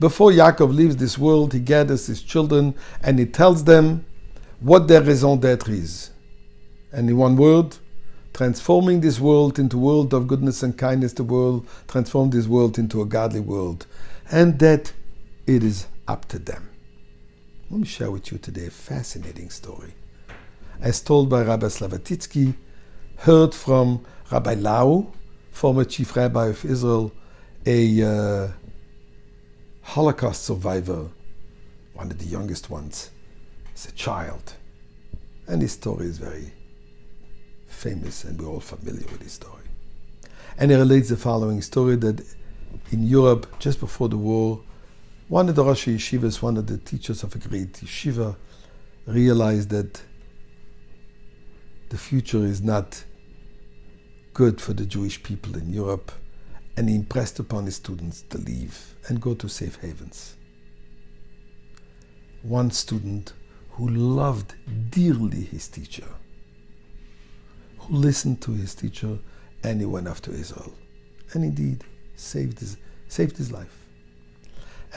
Before Yaakov leaves this world, he gathers his children and he tells them what their raison d'etre is. And in one word, transforming this world into a world of goodness and kindness, the world, transform this world into a godly world. And that it is up to them. Let me share with you today a fascinating story. As told by Rabbi Slavatitsky, heard from Rabbi Lau, former chief rabbi of Israel, a Holocaust survivor, one of the youngest ones, as a child. And his story is very famous and we're all familiar with his story. And he relates the following story, that in Europe, just before the war, one of the Rosh Yeshivas, one of the teachers of a great yeshiva, realized that the future is not good for the Jewish people in Europe, and he impressed upon his students to leave and go to safe havens. One student who loved dearly his teacher, who listened to his teacher, and he went off to Israel, and indeed saved his life.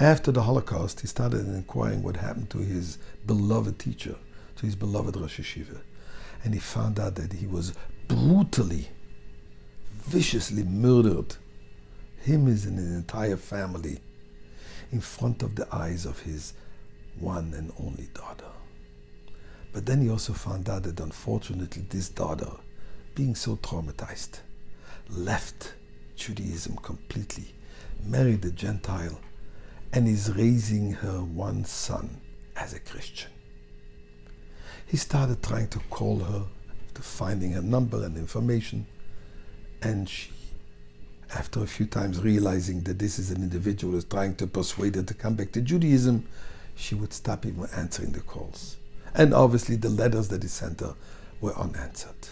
After the Holocaust, he started inquiring what happened to his beloved teacher, to his beloved Rosh Yeshiva, and he found out that he was brutally, viciously murdered, him and his entire family, in front of the eyes of his one and only daughter. But then he also found out that unfortunately this daughter, being so traumatized, left Judaism completely, married a Gentile, and is raising her one son as a Christian. He started trying to call her, to finding her number and information, and she, after a few times realizing that this is an individual who is trying to persuade her to come back to Judaism, she would stop even answering the calls. And obviously the letters that he sent her were unanswered.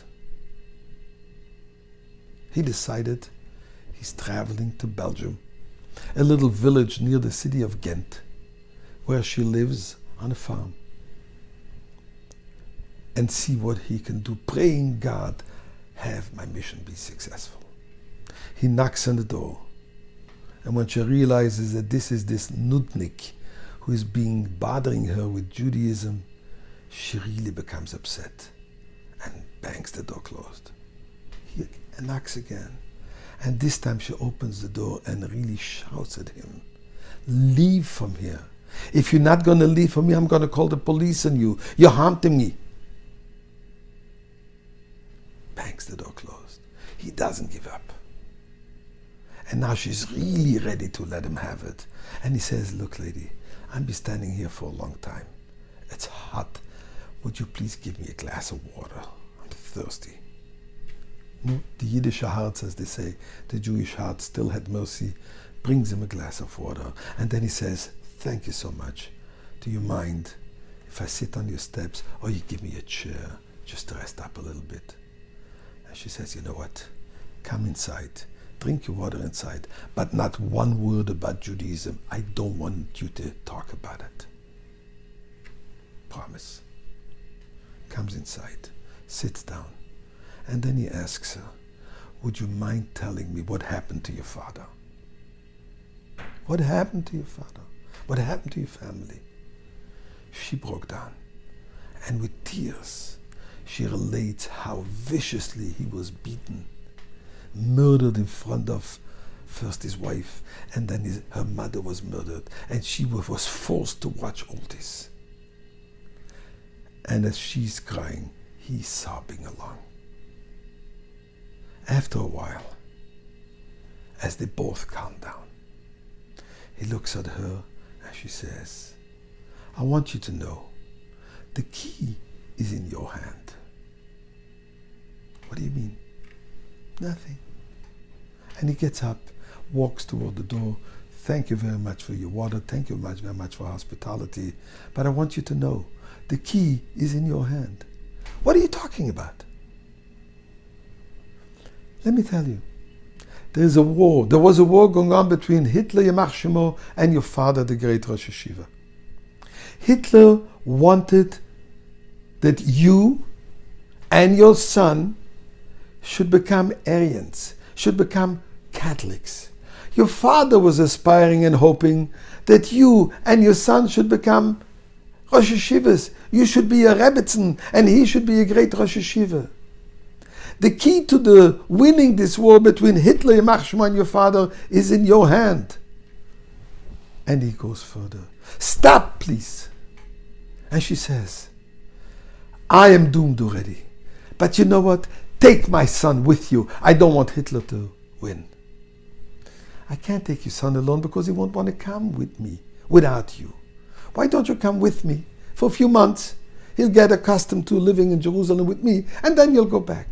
He decided he's traveling to Belgium, a little village near the city of Ghent, where she lives on a farm, and see what he can do, praying God, have my mission be successful. He knocks on the door, and when she realizes that this is this nudnik who is bothering her with Judaism, she really becomes upset and bangs the door closed. He knocks again, and this time she opens the door and really shouts at him, "Leave from here. If you're not going to leave from me, I'm going to call the police on you. You're haunting me." Bangs the door closed. He doesn't give up. And now she's really ready to let him have it. And he says, "Look, lady, I'll be standing here for a long time. It's hot. Would you please give me a glass of water? I'm thirsty." The Yiddish heart, as they say, the Jewish heart still had mercy, brings him a glass of water. And then he says, "Thank you so much. Do you mind if I sit on your steps, or you give me a chair just to rest up a little bit?" And she says, "You know what? Come inside. Drink your water inside, but not one word about Judaism. I don't want you to talk about it. Promise." Comes inside, sits down, and then he asks her, "Would you mind telling me what happened to your father? What happened to your father? What happened to your family?" She broke down, and with tears, she relates how viciously he was beaten, murdered in front of first his wife, and then her mother was murdered, and she was forced to watch all this. And as she's crying, he's sobbing along. After a while, as they both calm down, he looks at her and she says, "I want you to know, the key is in your hand." "What do you mean?" "Nothing." And he gets up, walks toward the door. "Thank you very much for your water. Thank you very much for hospitality. But I want you to know, the key is in your hand." "What are you talking about?" "Let me tell you. There's a war. There was a war going on between Hitler, Yamach Shemo, and your father, the great Rosh Yeshiva. Hitler wanted that you and your son should become Aryans, should become Catholics. Your father was aspiring and hoping that you and your son should become Rosh Yeshivas. You should be a Rebbetzin and he should be a great Rosh Yeshiva. The key to the winning this war between Hitler, Yamach Shemo, and your father is in your hand. And he goes further. Stop, please. And she says, I am doomed already. But you know what? Take my son with you. I don't want Hitler to win. I can't take your son alone because he won't want to come with me without you. Why don't you come with me for a few months? He'll get accustomed to living in Jerusalem with me, and then you'll go back.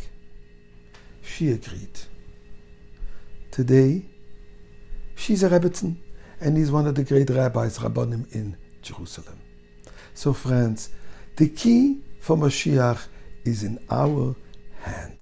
She agreed. Today, she's a Rebbetzin, and he's one of the great rabbis, Rabbanim in Jerusalem. So friends, the key for Mashiach is in our hand.